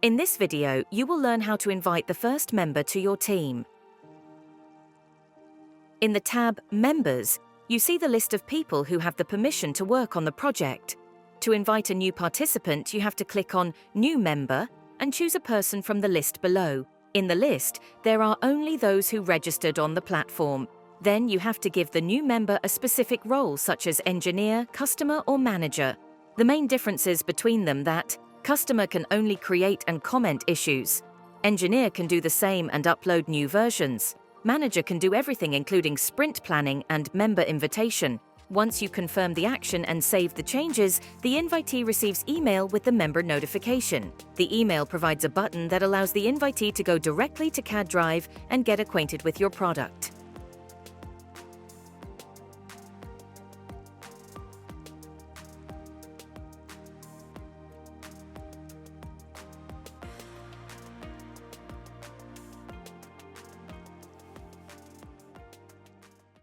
In this video, you will learn how to invite the first member to your team. In the tab Members, you see the list of people who have the permission to work on the project. To invite a new participant, you have to click on New Member and choose a person from the list below. In the list, there are only those who registered on the platform. Then you have to give the new member a specific role such as engineer, customer, or manager. The main differences between them that customer can only create and comment issues. Engineer can do the same and upload new versions. Manager can do everything including sprint planning and member invitation. Once you confirm the action and save the changes, the invitee receives email with the member notification. The email provides a button that allows the invitee to go directly to CADdrive and get acquainted with your product.